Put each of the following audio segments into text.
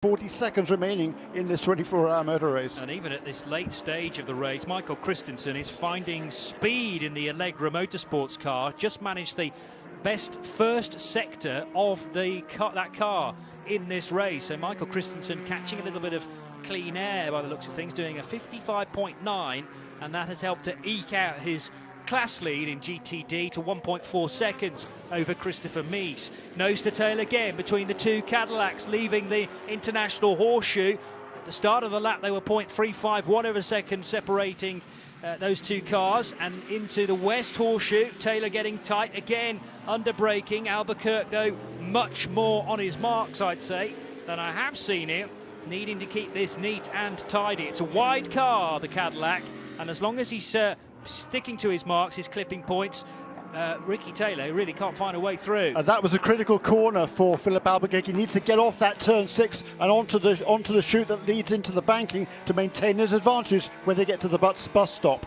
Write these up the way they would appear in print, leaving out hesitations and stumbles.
40 seconds remaining in this 24-hour motor race. And even at this late stage of the race, Michael Christensen is finding speed in the Allegra Motorsports car. Just managed the best first sector of that car in this race. So Michael Christensen catching a little bit of clean air by the looks of things, doing a 55.9, and that has helped to eke out his class lead in GTD to 1.4 seconds over Christopher Mies. Nose to tail again between the two Cadillacs, leaving the International Horseshoe. At the start of the lap they were 0.351 of a second separating those two cars, and into the West Horseshoe. Taylor getting tight again, under braking. Albuquerque though much more on his marks, I'd say, than I have seen him, needing to keep this neat and tidy. It's a wide car, the Cadillac, and as long as he's sticking to his marks, his clipping points, Ricky Taylor really can't find a way through. And that was a critical corner for Philip Albuquerque. He needs to get off that turn 6 and onto the chute that leads into the banking to maintain his advantage when they get to the bus stop.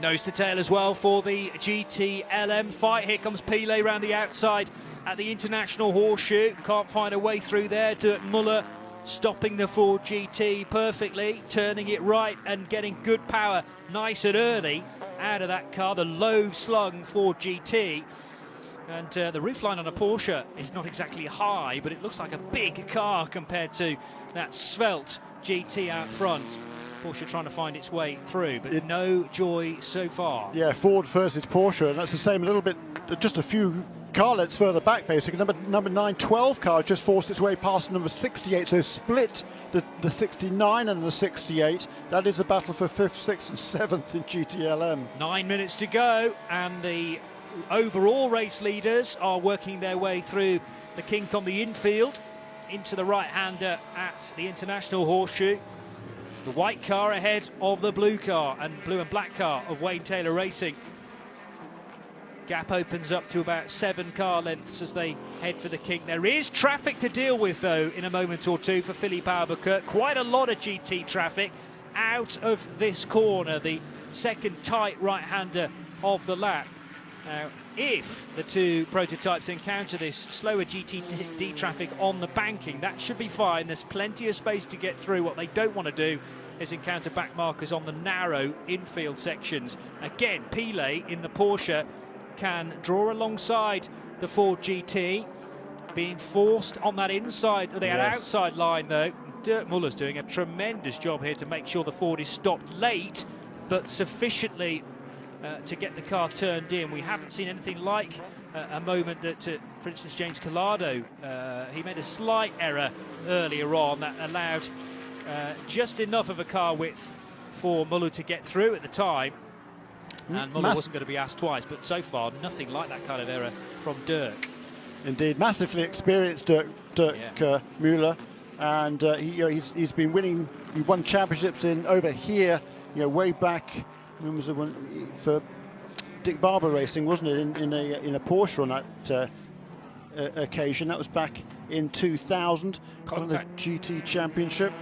Nose to tail as well for the GTLM fight. Here comes Pile round the outside at the International Horseshoe. Can't find a way through there. Dirk Muller stopping the Ford GT perfectly, turning it right and getting good power nice and early out of that car, the low slung Ford GT. And the roofline on a Porsche is not exactly high, but it looks like a big car compared to that svelte GT out front. Porsche trying to find its way through, but no joy so far. Yeah, Ford versus Porsche, and that's the same a little bit, just a few car lengths further back basically. Number 912 car just forced its way past number 68, so split the 69 and the 68. That is a battle for 5th, 6th and 7th in GTLM. 9 minutes to go, and the overall race leaders are working their way through the kink on the infield into the right-hander at the International Horseshoe. The white car ahead of the blue car and blue and black car of Wayne Taylor Racing. Gap opens up to about 7 car lengths as they head for the kink. There is traffic to deal with, though, in a moment or two for Philippe Albuquerque. Quite a lot of GT traffic out of this corner, the second tight right-hander of the lap. Now, if the two prototypes encounter this slower GTD traffic on the banking, that should be fine. There's plenty of space to get through. What they don't want to do is encounter back markers on the narrow infield sections. Again, Pile in the Porsche can draw alongside the Ford GT, being forced on that inside, or the outside line though. Dirk Muller's doing a tremendous job here to make sure the Ford is stopped late, but sufficiently to get the car turned in. We haven't seen anything like a moment that, for instance, James Collado, he made a slight error earlier on that allowed just enough of a car width for Muller to get through at the time. And Muller wasn't going to be asked twice, but so far nothing like that kind of error from Dirk. Indeed, massively experienced Dirk Muller, and he's been winning. He won championships in over here, way back. When was the one for Dick Barber Racing, wasn't it? In a Porsche on that occasion. That was back in 2000. On the GT Championship.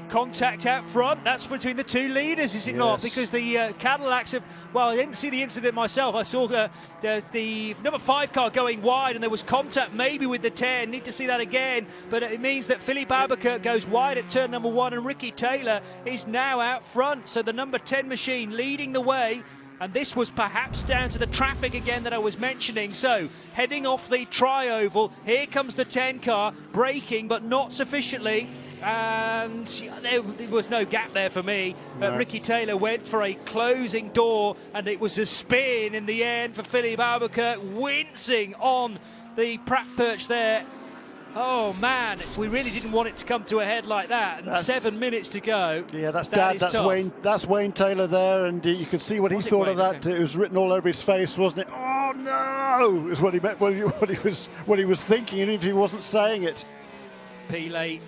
Contact out front, that's between the two leaders, is it not? Because the Cadillacs have, well, I didn't see the incident myself. I saw the number 5 car going wide and there was contact maybe with the 10. Need to see that again, but it means that Philippe Albuquerque goes wide at turn number 1 and Ricky Taylor is now out front. So the number 10 machine leading the way, and this was perhaps down to the traffic again that I was mentioning. So heading off the tri-oval, here comes the 10 car, braking but not sufficiently. And there was no gap there for me. No. Ricky Taylor went for a closing door, and it was a spin in the end for Philippe Albuquerque, wincing on the Pratt perch there. Oh man, we really didn't want it to come to a head like that. And 7 minutes to go. Yeah, that's Wayne Taylor there, and you could see what he thought of that. It was written all over his face, wasn't it? Oh no, is what he meant, what he was thinking, even if he wasn't saying it. Pile.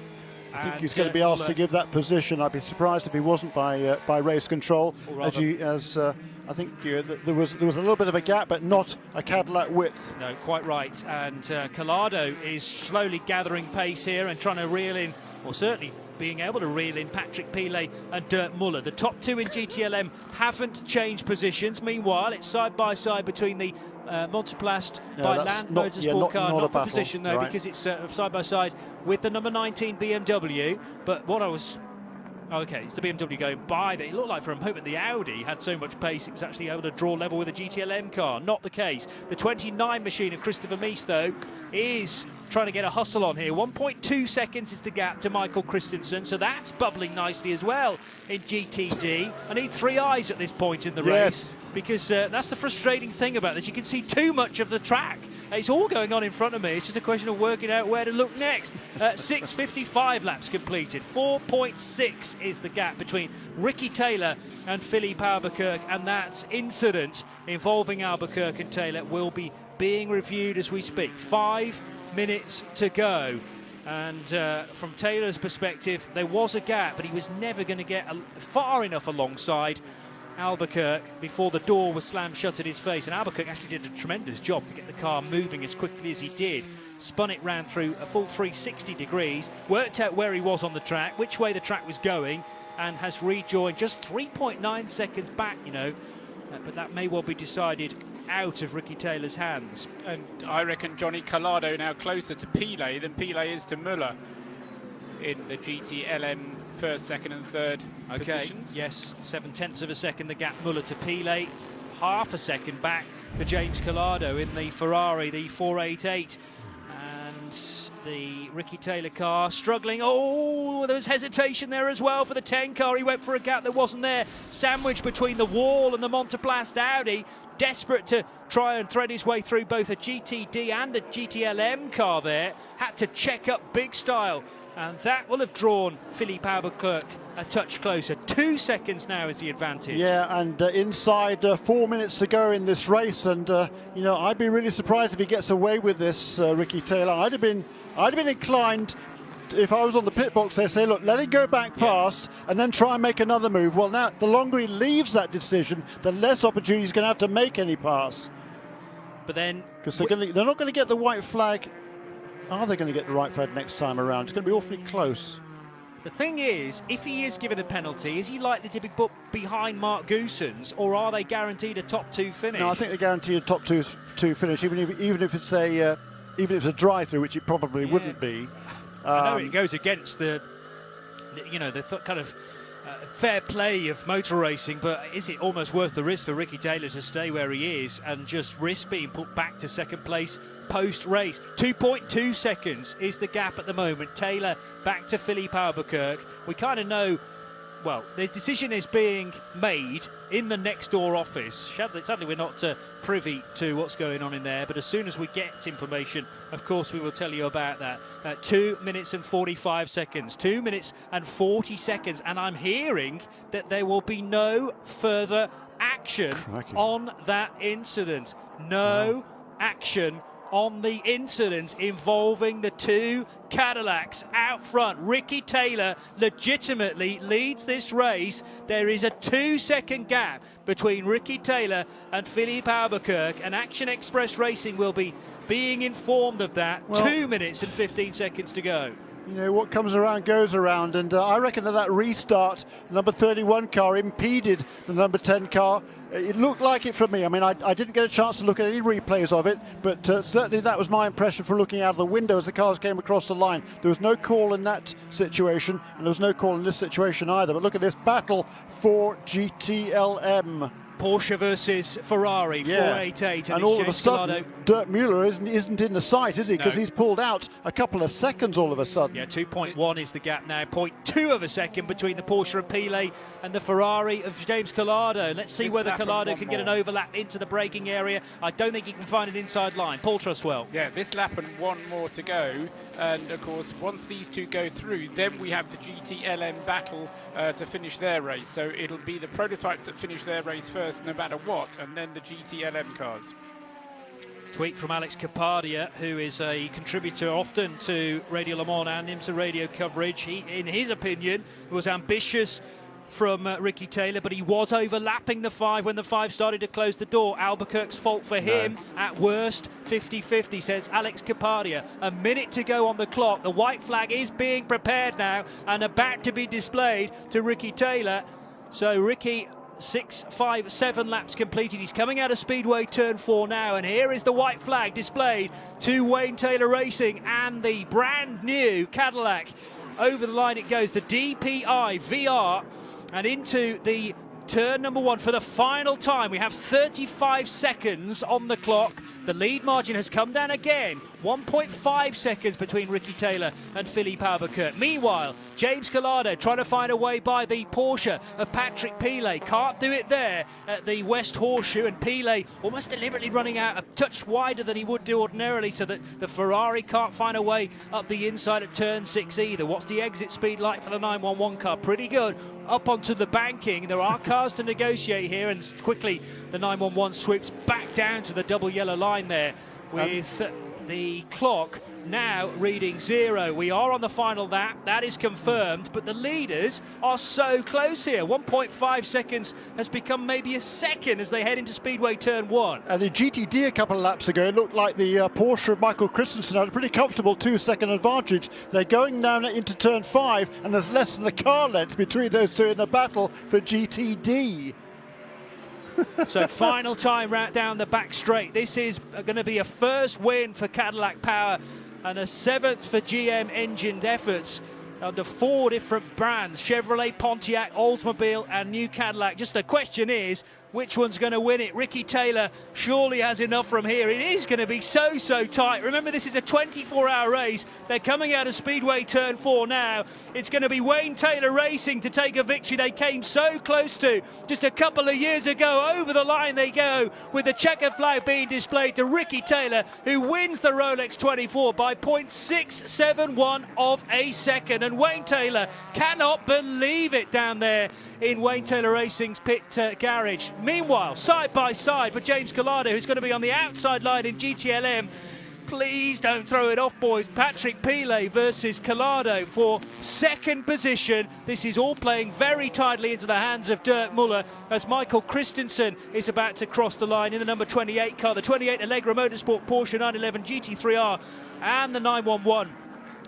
I think he's going to be asked to give that position. I'd be surprised if he wasn't by race control. I think there was a little bit of a gap, but not a Cadillac width. No, quite right. And Collado is slowly gathering pace here and trying to reel in or certainly being able to reel in Patrick Pilet and Dirk Muller. The top two in GTLM haven't changed positions. Meanwhile, it's side by side between the Monoplast by Land Motorsport car, not for position though, because it's side by side with the number 19 BMW. But what I was... Okay, it's the BMW going by there. It looked like for a moment the Audi had so much pace it was actually able to draw level with a GTLM car. Not the case. The 29 machine of Christopher Mies, though, is trying to get a hustle on here. 1.2 seconds is the gap to Michael Christensen, so that's bubbling nicely as well in GTD. I need three eyes at this point in the race, because that's the frustrating thing about this. You can see too much of the track. It's all going on in front of me. It's just a question of working out where to look next. 6:55 laps completed. 4.6 is the gap between Ricky Taylor and Philippe Albuquerque, and that incident involving Albuquerque and Taylor will be being reviewed as we speak. 5 minutes to go. And from Taylor's perspective, there was a gap, but he was never going to get far enough alongside Albuquerque before the door was slammed shut in his face. And Albuquerque actually did a tremendous job to get the car moving as quickly as he did. Spun it round through a full 360 degrees, worked out where he was on the track, which way the track was going, and has rejoined just 3.9 seconds back, you know. But that may well be decided out of Ricky Taylor's hands. And I reckon Johnny Collado now closer to Pilet than Pilet is to Muller in the GTLM first, second and third positions. Yes, 7/10 of a second the gap Muller to Pilet, half a second back to James Collado in the Ferrari, the 488. And the Ricky Taylor car struggling. Oh, there was hesitation there as well for the 10 car. He went for a gap that wasn't there. Sandwiched between the wall and the Monoplast Audi. Desperate to try and thread his way through both a GTD and a GTLM car there. Had to check up big style. And that will have drawn Philippe Albuquerque a touch closer. 2 seconds now is the advantage. Yeah, and inside 4 minutes to go in this race, and you know, I'd be really surprised if he gets away with this, Ricky Taylor. I'd have been inclined, if I was on the pit box, they say, look, let it go back past and then try and make another move. Well, now the longer he leaves that decision, the less opportunity he's going to have to make any pass. But then, because they're not going to get the white flag. Are they going to get the right flag next time around? It's going to be awfully close. The thing is, if he is given a penalty, is he likely to be put behind Mark Goossens, or are they guaranteed a top two finish? No, I think they're guaranteed a top two finish, even if it's a drive-through, which it probably wouldn't be. I know it goes against the kind of fair play of motor racing, but is it almost worth the risk for Ricky Taylor to stay where he is and just risk being put back to second place post-race? 2.2 seconds is the gap at the moment. Taylor back to Philippe Albuquerque. We kind of know, well, the decision is being made in the next door office. Sadly, we're not privy to what's going on in there, but as soon as we get information, of course, we will tell you about that. 2 minutes and 45 seconds. 2 minutes and 40 seconds. And I'm hearing that there will be no further action on that incident. No action on the incident involving the two Cadillacs out front. Ricky Taylor legitimately leads this race. There is a 2 second gap between Ricky Taylor and Philippe Albuquerque, and Action Express Racing will be being informed of that. Well, 2 minutes and 15 seconds to go. You know, what comes around goes around, and I reckon that restart, the number 31 car impeded the number 10 car. It looked like it from me. I mean, I didn't get a chance to look at any replays of it, but certainly that was my impression from looking out of the window as the cars came across the line. There was no call in that situation, and there was no call in this situation either. But look at this battle for GTLM. Porsche versus Ferrari, 488, and all of a sudden, Dirk Muller isn't in the sight, is he? Because he's pulled out a couple of seconds all of a sudden. Yeah, 2.1 is the gap now. 0.2 of a second between the Porsche of Pilet and the Ferrari of James Collado. Let's see whether Collado can get an overlap into the braking area. I don't think he can find an inside line. Paul Trustwell. Yeah, this lap and one more to go. And of course, once these two go through, then we have the GTLM battle to finish their race. So it'll be the prototypes that finish their race first, no matter what, and then the GTLM cars. Tweet from Alex Capadia, who is a contributor often to Radio Le Mans and IMSA radio coverage. He, in his opinion, was ambitious from Ricky Taylor, but he was overlapping the 5 when the 5 started to close the door. Albuquerque's fault for him. At worst, 50-50, says Alex Capadia. A minute to go on the clock. The white flag is being prepared now and about to be displayed to Ricky Taylor. So Ricky, 6, 5, 7 laps completed. He's coming out of Speedway Turn 4 now, and here is the white flag displayed to Wayne Taylor Racing and the brand new Cadillac. Over the line it goes, the DPi VR, and into the turn number 1 for the final time. We have 35 seconds on the clock. The lead margin has come down again. 1.5 seconds between Ricky Taylor and Philippe Albuquerque. Meanwhile, James Collado trying to find a way by the Porsche of Patrick Pilet. Can't do it there at the West Horseshoe, and Pilet almost deliberately running out a touch wider than he would do ordinarily, so that the Ferrari can't find a way up the inside at turn 6 either. What's the exit speed like for the 911 car? Pretty good. Up onto the banking. There are cars to negotiate here, and quickly the 911 swoops back down to the double yellow line there with the clock now reading 0. We are on the final lap, that is confirmed, but the leaders are so close here. 1.5 seconds has become maybe a second as they head into Speedway Turn 1. And in GTD a couple of laps ago, it looked like the Porsche of Michael Christensen had a pretty comfortable 2-second advantage. They're going down into Turn 5, and there's less than a car length between those two in a battle for GTD. So final time right down the back straight. This is going to be a first win for Cadillac Power and a 7th for GM engined efforts under 4 different brands: Chevrolet, Pontiac, Oldsmobile and new Cadillac. Just the question is, which one's going to win it? Ricky Taylor surely has enough from here. It is going to be so tight. Remember, this is a 24-hour race. They're coming out of Speedway Turn 4 now. It's going to be Wayne Taylor Racing to take a victory they came so close to just a couple of years ago. Over the line they go, with the checkered flag being displayed to Ricky Taylor, who wins the Rolex 24 by 0.671 of a second. And Wayne Taylor cannot believe it down there in Wayne Taylor Racing's pit garage. Meanwhile, side by side for James Collado, who's going to be on the outside line in GTLM. Please don't throw it off, boys. Patrick Pilet versus Collado for second position. This is all playing very tightly into the hands of Dirk Muller as Michael Christensen is about to cross the line in the number 28 car. The 28 Allegra Motorsport Porsche 911 GT3R and the 911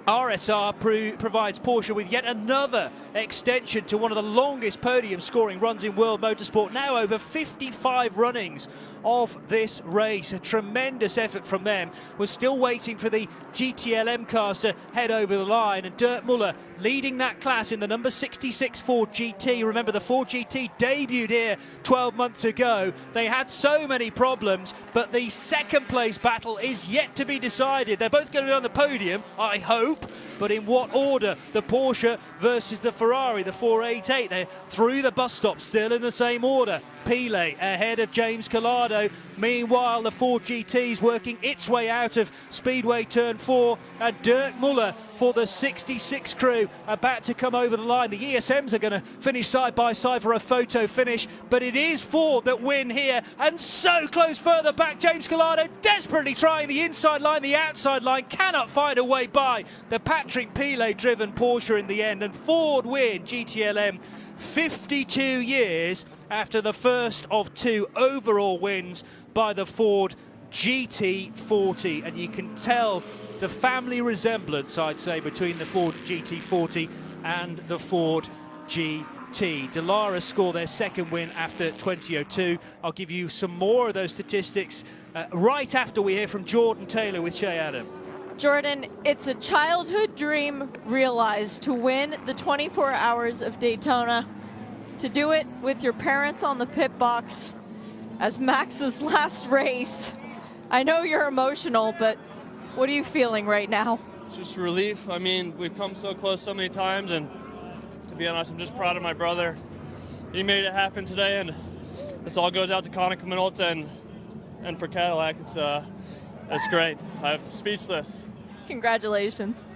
RSR provides Porsche with yet another extension to one of the longest podium scoring runs in world motorsport. Now over 55 runnings of this race. A tremendous effort from them. We're still waiting for the GTLM cars to head over the line, and Dirk Muller leading that class in the number 66 Ford GT. Remember, the Ford GT debuted here 12 months ago. They had so many problems, but the second place battle is yet to be decided. They're both going to be on the podium, I hope, but in what order? The Porsche versus the Ferrari, the 488. They're through the bus stop, still in the same order. Pilet ahead of James Collado. Meanwhile, the Ford GT's working its way out of Speedway Turn 4, and Dirk Muller for the 66 crew about to come over the line. The ESMs are going to finish side by side for a photo finish, but it is Ford that win here, and so close further back. James Collado desperately trying the inside line, the outside line, cannot find a way by the Patrick Pilet driven Porsche in the end, and Ford win GTLM 52 years after the first of 2 overall wins by the Ford GT40. And you can tell the family resemblance, I'd say, between the Ford GT40 and the Ford GT. Dallara score their second win after 2002. I'll give you some more of those statistics right after we hear from Jordan Taylor with Shea Adam. Jordan, it's a childhood dream realized to win the 24 Hours of Daytona, to do it with your parents on the pit box as Max's last race. I know you're emotional, but what are you feeling right now? Just relief. I mean, we've come so close so many times, and to be honest, I'm just proud of my brother. He made it happen today, and this all goes out to Konica Minolta and for Cadillac. It's great. I'm speechless. Congratulations.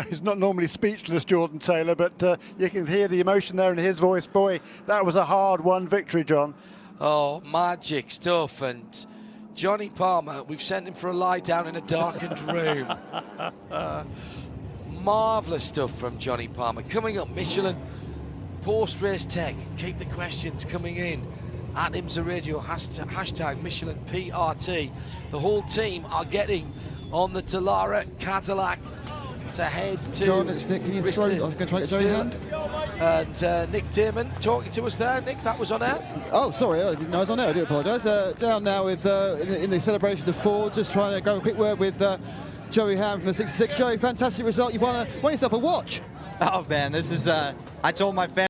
He's not normally speechless, Jordan Taylor, but you can hear the emotion there in his voice. Boy, that was a hard-won victory, John. Oh, magic stuff. And Johnny Palmer, we've sent him for a lie down in a darkened room. Marvellous stuff from Johnny Palmer. Coming up, Michelin Post-race tech, keep the questions coming in at IMSA Radio, hashtag Michelin PRT. The whole team are getting on the Dallara Cadillac to head to John, it's Nick. Can you throw? I'm going to try to get your hand. And Nick Damon talking to us there. Nick, that was on air. Oh, sorry, I didn't know I was on air. I do apologise. Down now with in the celebration of Ford, just trying to go a quick word with Joey Ham from the 66. Joey, fantastic result. You won yourself a watch. Oh man, this is. I told my family.